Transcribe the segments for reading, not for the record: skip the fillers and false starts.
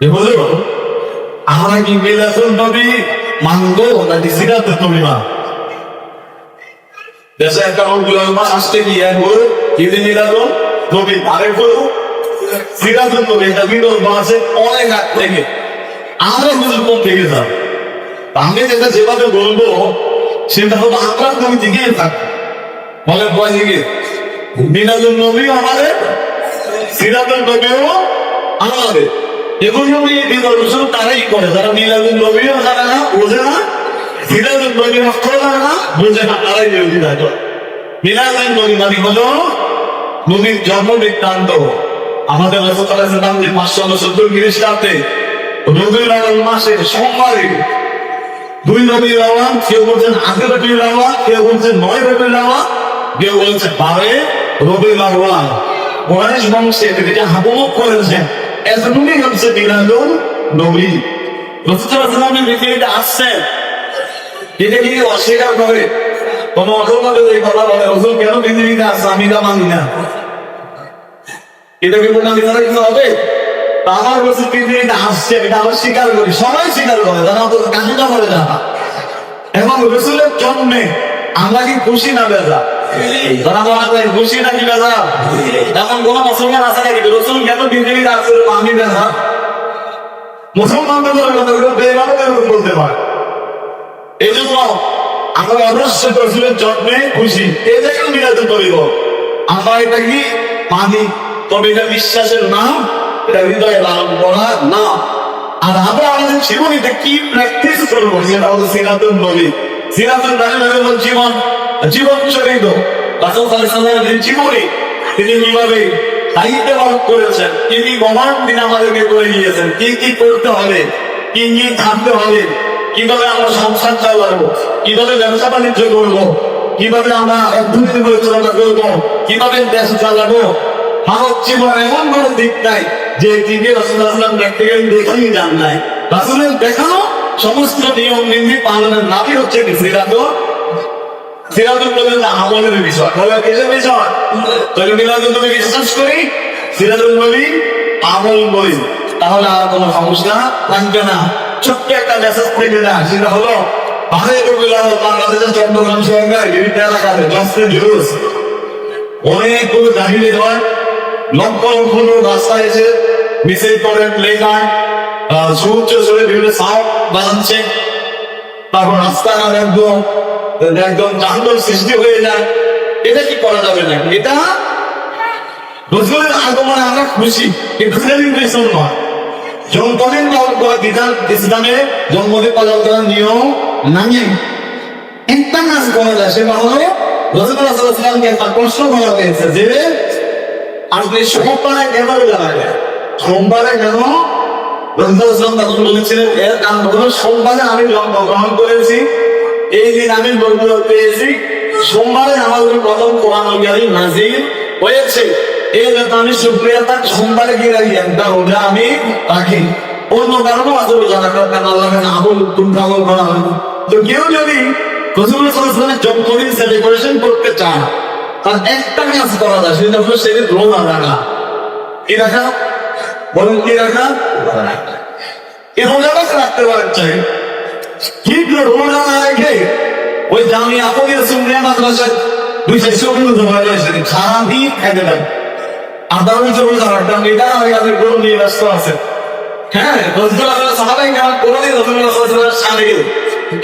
বুঝলো আমরা কি মিলাদুন নবী মানবো নাকি সিরাতুন নবী মানবো? দেশে একটা উলামা আসতে গিয়ে বলে ঈদে মিলাদুন নবী আরেক বলো সিরাতুন নবী, এটা বিরোধ আছে অনেক আগ থেকে। আমরা বুঝবো কোন থেকে যাব। আমি যেটা যেভাবে বলবো সেটা হলো আমরা তুমি দিকে থাক বলে বয় দিকে মিলাদুন নবী আমাদের, সিরাতুন নবীও আমাদের। এখন নবী বিদর্শন তারাই করে যারা মিলাদুন নবীও জানে না, বোঝে না, সিরাতুন নবী অক্ষর জানে না, বোঝে না, তারাই বিরোধিতা করে। মিলাদুন নবী মানে হলো নবীর জন্ম বৃত্তান্ত। আমাদের রাসূল সাল্লাল্লাহু আলাইহি ওয়াসাল্লাম যে 570 খ্রিস্টাব্দে রবিউল আউয়াল মাসের সোমবারে দুই রবিউল আউয়াল, কেউ বলছেন 8 রবিউল আউয়াল, কেউ বলছেন 9 রবিউল আউয়াল, কেউ বলছেন 12 রবিউল আউয়াল, কুরাইশ বংশে এটা হাবুব করেছেন। এজন্যই হচ্ছে মিলাদুন নবী। রাসূল সাল্লাল্লাহু আলাইহি ওয়াসাল্লামের পৃথিবীতে আসছেন, এটা কি অস্বীকার করে? কোন অধর্মবাদী এই কথা বলে রাসূল কেন পৃথিবীতে আসছে আমি তা মানি না, এটা কি বললাম এটা কি হবে? আমার কাছে পৃথিবীতে আসছে এটা আমরা স্বীকার করি, সবাই স্বীকার করে, যারা তো কাজটা করে না। এবং রাসূলের জন্মে আমরা কি খুশি না বেজা? যারা বলে খুশি নাকি বেজা? এমন কোন মুসলমান আছে নাকি রাসূল কেন পৃথিবীতে আসছে আমি বেজা? মুসলমানদের কথা বেমানে বলতে পারে। এই জন্য আমরা অবশ্যই রাসূলের জন্মে খুশি, এই দেখুন মিলাদুন নবী। আমরা এটা কি মানি, তবে এটা বিশ্বাসের নাম, এটা হৃদয়ে লালন করার নাম। আর আমরা আমাদের জীবনীতে কি প্র্যাকটিস করবো সেটা হলো সিরাতুন নবী। সিরাতুন নবী হলো জীবন, জীবন চরিত। রাসূল সাল্লাল্লাহু আলাইহি ওয়াসাল্লামের জীবনী তিনি কিভাবে দায়িত্ব পালন করেছেন, কি কি কমান্ড তিনি আমাদেরকে করে দিয়েছেন, কি কি করতে হবে, কি কি থাকতে হবে, কিভাবে আমরা সংসার চালাবো, কিভাবে ব্যবসা বাণিজ্য করবো, কিভাবে আমরা অর্থনীতি পরিচালনা করবো, কিভাবে দেশ চালাবো। মানব জীবন এমন কোন দিক নাই যে তিনি রাসূলুল্লাহ সাল্লাল্লাহু আলাইহি ওয়াসাল্লাম প্র্যাকটিক্যালি দেখাই যান নাই। রাসূলের দেখানো সমস্ত নিয়ম নীতি পালনের নামই হচ্ছে সিরাতুন। সিরাতুন নবী আমলের বিষয়, বলে কিসের বিষয়? তাহলে মিলাদুন নবী বিশ্বাস করি, সিরাতুন নবী আমল বলি, তাহলে আর কোনো সমস্যা থাকবে না। ছোট্ট একটা মেসেজ থেকে যায়, সেটা হলো বাংলাদেশের চট্টগ্রাম শহরের বিভিন্ন এলাকাতে অনেকগুলো জাহিলি হয়, লক্ষ লক্ষ লোক রাস্তায় এসে মিছিল করেন, লেখায় সমুদ্র চলে বিভিন্ন সাউন্ড বাজাচ্ছে, তারপর রাস্তাঘাট একদম একদম যানজট সৃষ্টি হয়ে যায়। এটা কি করা যাবে না? এটা রাসূলের আগমনে আমরা খুশি, কিন্তু সেলিব্রেশন নয়। জন্মদিন পালন করা বিধান ইসলামে, জন্মদিন পালন করার নিয়ম নাই। একটা কাজ করা যায়, সেটা হলো রাসূলুল্লাহ সাল্লাল্লাহু আলাইহি ওয়াসাল্লামকে একটা প্রশ্ন করা হয়েছে যে আপনি সোমবারে কেন লাগাবেন? সোমবারে কেন? রাসূলুল্লাহ সাল্লাল্লাহু আলাইহি ওয়াসাল্লাম বলেছিলেন এর কারণ হলো সোমবারে আমি জন্মগ্রহণ করেছি, এই দিন আমি নবুয়ত পেয়েছি, সোমবারে আমার উপর প্রথম কোরআনুল কারীম নাযিল হয়েছে। এই জন্য আমি শুকরিয়া তার সোমবারে গিয়ে রাখি, একটা রোজা আমি রাখি। অন্য কারণও আছে রোজা রাখার, কারণ আল্লাহ আমল তুমি আমল করা হয়। তো কেউ যদি রাসূলুল্লাহ সাল্লাল্লাহু আলাইহি ওয়াসাল্লামের জন্মদিন সেলিব্রেশন করতে চায়, তার একটা কাজ করা যায়, সেটা হলো সেদিন রোজা রাখা। কি রাখা? বলুন কি রাখা? এই রোজাটা রাখতে পারেন চাই, কিন্তু রোজা না রেখে ওই জামি আপুদের সঙ্গে মাদ্রাসায় 200 কিলো সারাদিন খেতে দেয়। আর তার মধ্যে রোজা রাখতাম, এটা আমি গরু নিয়ে ব্যস্ত আছে। হ্যাঁ, সাহাবাই কেমন কোনোদিন রাসূলুল্লাহ সাল্লাল্লাহু আলাইহি ওয়াসাল্লামের সামনে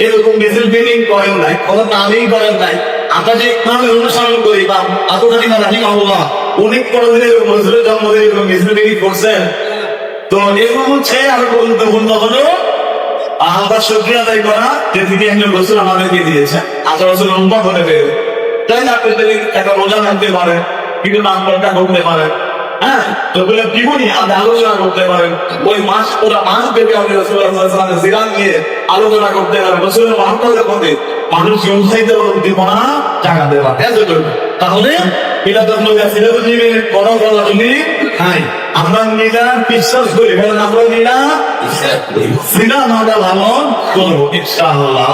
এরকম মিছিল মিটিং করেন নাই, কোনো নামই করেন নাই। আমরা যে ইমামের অনুসরণ করি বা আতুকানি রাহিমাহুল্লাহ, উনি কোনোদিন এরকম রাসূলের জন্মদিনে এরকম মিছিল মিটিং করছেন? তো এরকম হচ্ছে আরো গুরুত্বপূর্ণ হলো আমরা শুকরিয়া আদায় করা যে তিনি একজন রাসূল আমাদেরকে দিয়েছেন, আমরা রাসূল উম্মত হতে পেরে। তাই না? আপনি যদি একটা রোজা রাখতে পারেন, কিন্তু নাম করতে করতে পারেন, হ্যাঁ, তো বলে জীবনী আপনি আলোচনা করতে পারেন, ওই মাস পুরো মাস ব্যাপী আপনি রাসূলুল্লাহ সাল্লাল্লাহু আলাইহি ওয়াসাল্লামের জিরাত নিয়ে আলোচনা করতে পারেন, রাসূলের মহব্বতের প্রতি মানুষকে উৎসাহিত উদ্দীপনা জাগাতে পারেন। তাহলে মিলাদুন নবী সিরাতুন নবীর কোনো গলাগুলি নাই। আমরা মিলাদ বিশ্বাস করি, বলেন আমরা মিলাদ সিরাত আমরা লালন করব ইনশাআল্লাহ।